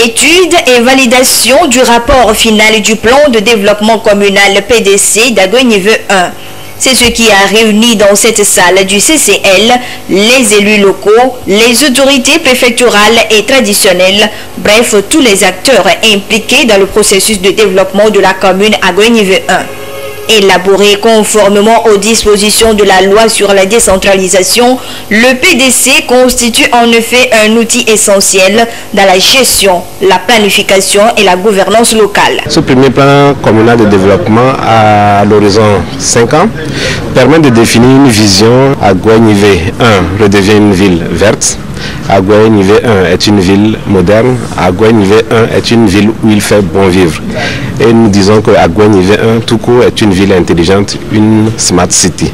Étude et validation du rapport final du plan de développement communal PDC d'Agoy-Niveau 1. C'est ce qui a réuni dans cette salle du CCL les élus locaux, les autorités préfectorales et traditionnelles, bref, tous les acteurs impliqués dans le processus de développement de la commune Agoy-Niveau 1. Élaboré conformément aux dispositions de la loi sur la décentralisation, le PDC constitue en effet un outil essentiel dans la gestion, la planification et la gouvernance locale. Ce premier plan communal de développement à l'horizon 5 ans permet de définir une vision. Agoy-Niveau 1 redevient une ville verte. Agoy-Niveau 1 est une ville moderne. Agoy-Niveau 1 est une ville où il fait bon vivre. Et nous disons que Agoy-Niveau 1 tout court est une ville intelligente, une smart city.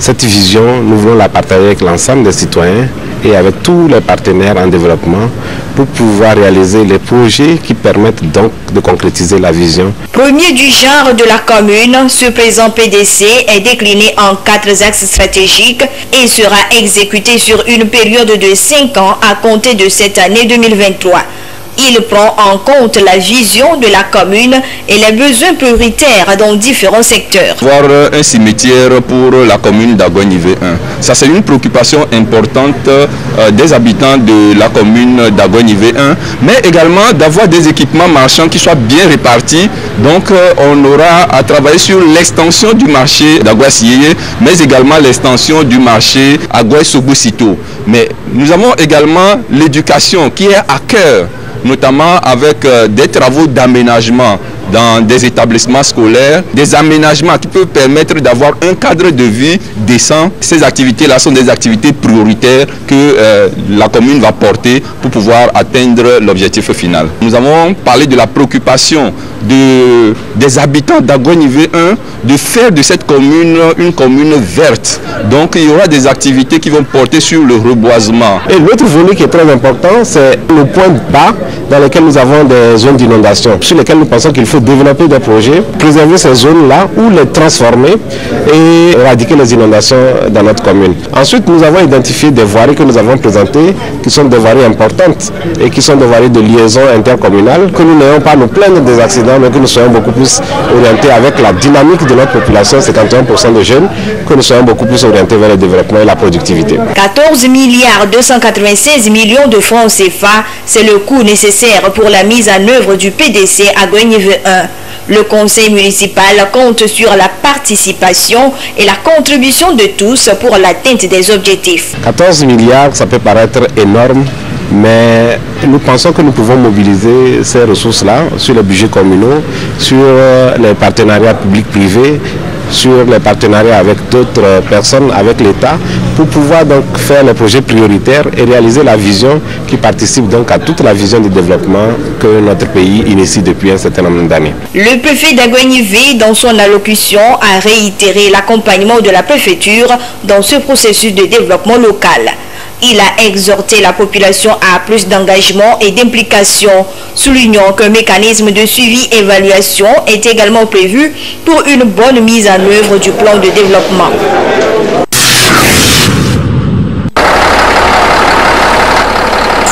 Cette vision, nous voulons la partager avec l'ensemble des citoyens et avec tous les partenaires en développement pour pouvoir réaliser les projets qui permettent donc de concrétiser la vision. Premier du genre de la commune, ce présent PDC est décliné en 4 axes stratégiques et sera exécuté sur une période de 5 ans à compter de cette année 2023. Il prend en compte la vision de la commune et les besoins prioritaires dans différents secteurs. Avoir un cimetière pour la commune d'Agoy-Niveau 1, ça c'est une préoccupation importante des habitants de la commune d'Agoy-Niveau 1, mais également d'avoir des équipements marchands qui soient bien répartis. Donc on aura à travailler sur l'extension du marché d'Agoy-Siyeye, mais également l'extension du marché Agoy-Sogo-Sito. Mais nous avons également l'éducation qui est à cœur, notamment avec des travaux d'aménagement dans des établissements scolaires, des aménagements qui peuvent permettre d'avoir un cadre de vie décent. Ces activités-là sont des activités prioritaires que la commune va porter pour pouvoir atteindre l'objectif final. Nous avons parlé de la préoccupation des habitants d'Agoy-Niveau 1 de faire de cette commune une commune verte. Donc il y aura des activités qui vont porter sur le reboisement. Et l'autre volet qui est très important, c'est le point bas dans lequel nous avons des zones d'inondation, sur lesquelles nous pensons qu'il faut développer des projets, préserver ces zones-là ou les transformer et éradiquer les inondations dans notre commune. Ensuite, nous avons identifié des voiries que nous avons présentées, qui sont des voiries importantes et qui sont des voiries de liaison intercommunale, que nous n'ayons pas à nous plaindre des accidents, mais que nous soyons beaucoup plus orientés avec la dynamique de notre population, 51% de jeunes, que nous soyons beaucoup plus orientés vers le développement et la productivité. 14 milliards 296 millions de francs CFA, c'est le coût nécessaire pour la mise en œuvre du PDC Agoy-Niveau 1. Le conseil municipal compte sur la participation et la contribution de tous pour l'atteinte des objectifs. 14 milliards, ça peut paraître énorme, mais nous pensons que nous pouvons mobiliser ces ressources-là sur les budgets communaux, sur les partenariats publics-privés, sur les partenariats avec d'autres personnes, avec l'État, pour pouvoir donc faire les projets prioritaires et réaliser la vision qui participe donc à toute la vision de développement que notre pays initie depuis un certain nombre d'années. Le préfet d'Agoy-Niveau, dans son allocution, a réitéré l'accompagnement de la préfecture dans ce processus de développement local. Il a exhorté la population à plus d'engagement et d'implication, soulignant qu'un mécanisme de suivi-évaluation est également prévu pour une bonne mise en œuvre du plan de développement.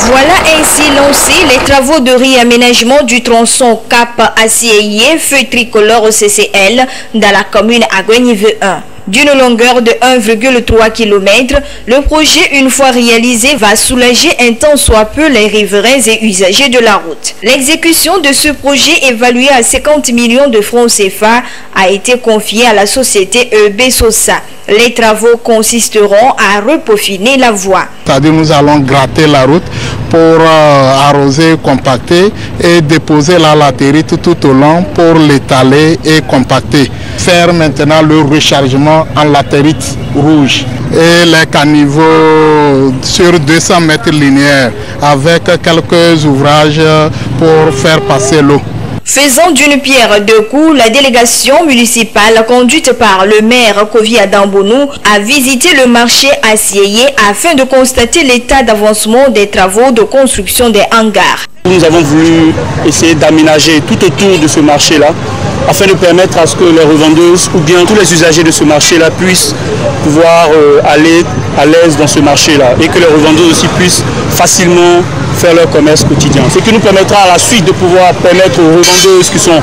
Voilà ainsi lancés les travaux de réaménagement du tronçon Cap-Siyeye, feu tricolore au CCL dans la commune Agoy-Niveau 1. D'une longueur de 1,3 km, le projet, une fois réalisé, va soulager un tant soit peu les riverains et usagers de la route. L'exécution de ce projet, évalué à 50 millions de francs CFA, a été confiée à la société EB-Sosa. Les travaux consisteront à repeaufiner la voie. C'est-à-dire nous allons gratter la route pour arroser, compacter et déposer la latérite tout au long pour l'étaler et compacter. Faire maintenant le rechargement en latérite rouge et les caniveaux sur 200 mètres linéaires avec quelques ouvrages pour faire passer l'eau. Faisant d'une pierre deux coups, la délégation municipale conduite par le maire Kofi Adambonou a visité le marché à Siyeye afin de constater l'état d'avancement des travaux de construction des hangars. Nous avons voulu essayer d'aménager tout autour de ce marché-là afin de permettre à ce que les revendeuses ou bien tous les usagers de ce marché-là puissent pouvoir aller à l'aise dans ce marché-là et que les revendeuses aussi puissent facilement faire leur commerce quotidien. Ce qui nous permettra à la suite de pouvoir permettre aux revendeuses qui sont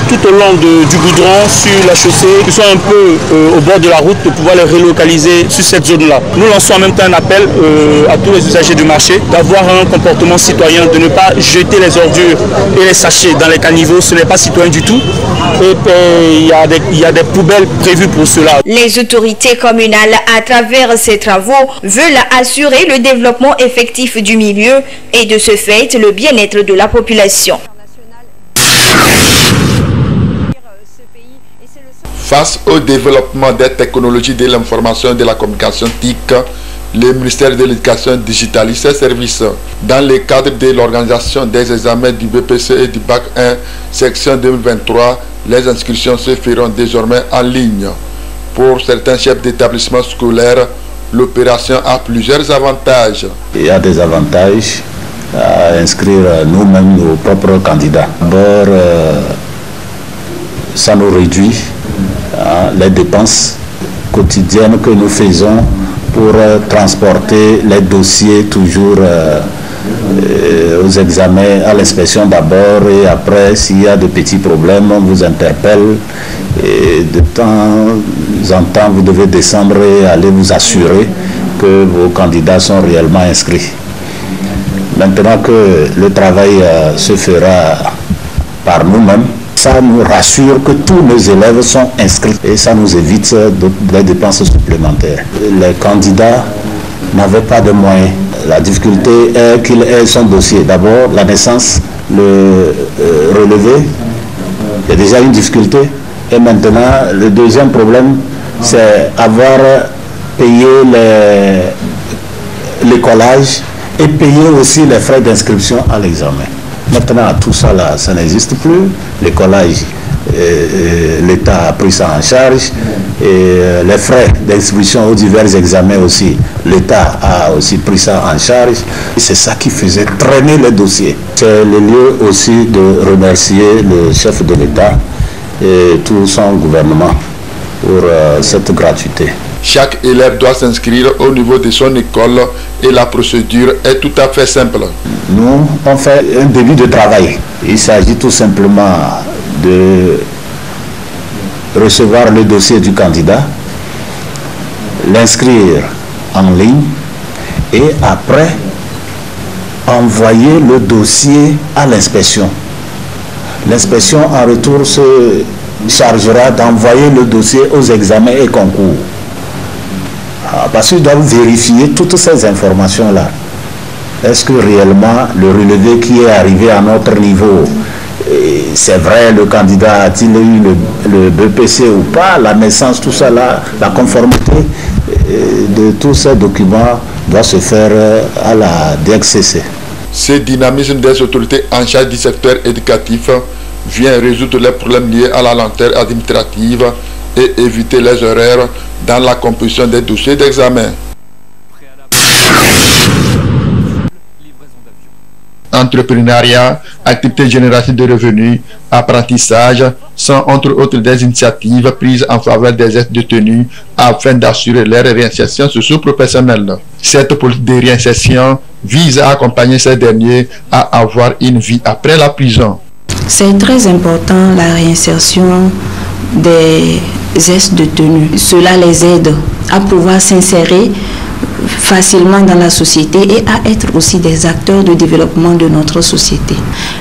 tout au long du goudron, sur la chaussée, qui sont un peu au bord de la route, de pouvoir les relocaliser sur cette zone-là. Nous lançons en même temps un appel à tous les usagers du marché d'avoir un comportement citoyen, de ne pas jeter les ordures et les sachets dans les caniveaux. Ce n'est pas citoyen du tout. Et il y a des poubelles prévues pour cela. Les autorités communales, à travers ces travaux, veulent assurer le développement effectif du milieu et de ce fait le bien-être de la population. Face au développement des technologies de l'information et de la communication TIC, le ministère de l'Éducation digitalise ses services. Dans le cadre de l'organisation des examens du BPC et du Bac 1, section 2023, les inscriptions se feront désormais en ligne. Pour certains chefs d'établissement scolaire, l'opération a plusieurs avantages. Il y a des avantages à inscrire nous-mêmes nos propres candidats. D'abord, ça nous réduit les dépenses quotidiennes que nous faisons pour transporter les dossiers toujours aux examens, à l'inspection d'abord, et après, s'il y a de petits problèmes, on vous interpelle et de temps en temps, vous devez descendre et aller vous assurer que vos candidats sont réellement inscrits. Maintenant que le travail se fera par nous-mêmes, ça nous rassure que tous nos élèves sont inscrits et ça nous évite des dépenses supplémentaires. Les candidats n'avaient pas de moyens. La difficulté est qu'il ait son dossier. D'abord, la naissance, le relevé, il y a déjà une difficulté. Et maintenant, le deuxième problème, c'est avoir payé les collages et payer aussi les frais d'inscription à l'examen. Maintenant, tout ça là, ça n'existe plus. Les collages, l'État a pris ça en charge. Et les frais d'inscription aux divers examens aussi, l'État a aussi pris ça en charge. C'est ça qui faisait traîner les dossiers. C'est le lieu aussi de remercier le chef de l'État et tout son gouvernement pour cette gratuité. Chaque élève doit s'inscrire au niveau de son école et la procédure est tout à fait simple. Nous, on fait un début de travail. Il s'agit tout simplement de recevoir le dossier du candidat, l'inscrire en ligne et après envoyer le dossier à l'inspection. L'inspection en retour se chargera d'envoyer le dossier aux examens et concours. Parce qu'ils doivent vérifier toutes ces informations-là. Est-ce que réellement le relevé qui est arrivé à notre niveau, c'est vrai, le candidat a-t-il eu le BPC ou pas, la naissance, tout ça là, la conformité de tous ces documents doit se faire à la DXCC. Ce dynamisme des autorités en charge du secteur éducatif vient résoudre les problèmes liés à la lenteur administrative et éviter les erreurs dans la composition des dossiers d'examen. Entrepreneuriat, activités génératrices de revenus, apprentissage sont entre autres des initiatives prises en faveur des ex-détenus afin d'assurer leur réinsertion socio-professionnelle. Cette politique de réinsertion vise à accompagner ces derniers à avoir une vie après la prison. C'est très important la réinsertion des ex-détenus. Cela les aide à pouvoir s'insérer facilement dans la société et à être aussi des acteurs de développement de notre société.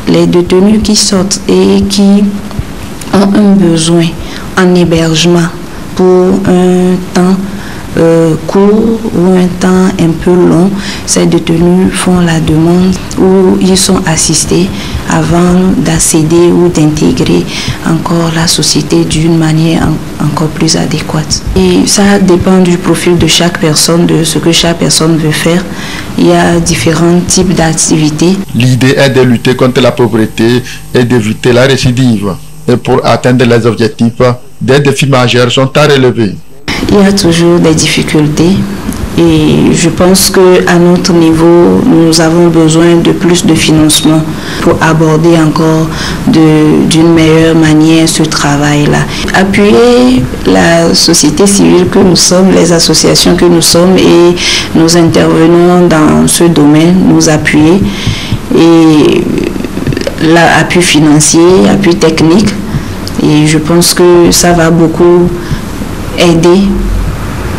Les détenus qui sortent et qui ont un besoin en hébergement pour un temps court ou un temps un peu long, ces détenus font la demande où ils sont assistés avant d'accéder ou d'intégrer encore la société d'une manière encore plus adéquate. Et ça dépend du profil de chaque personne, de ce que chaque personne veut faire. Il y a différents types d'activités. L'idée est de lutter contre la pauvreté et d'éviter la récidive. Et pour atteindre les objectifs, des défis majeurs sont à relever. Il y a toujours des difficultés et je pense qu'à notre niveau, nous avons besoin de plus de financement pour aborder encore d'une meilleure manière ce travail-là. Appuyer la société civile que nous sommes, les associations que nous sommes et nous intervenons dans ce domaine, nous appuyer et l'appui financier, appui technique. Et je pense que ça va beaucoup aider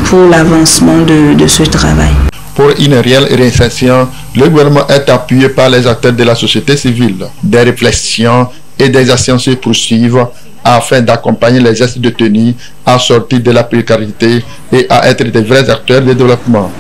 pour l'avancement de ce travail. Pour une réelle réinsertion, le gouvernement est appuyé par les acteurs de la société civile. Des réflexions et des actions se poursuivent afin d'accompagner les ex-détenus à sortir de la précarité et à être des vrais acteurs de développement.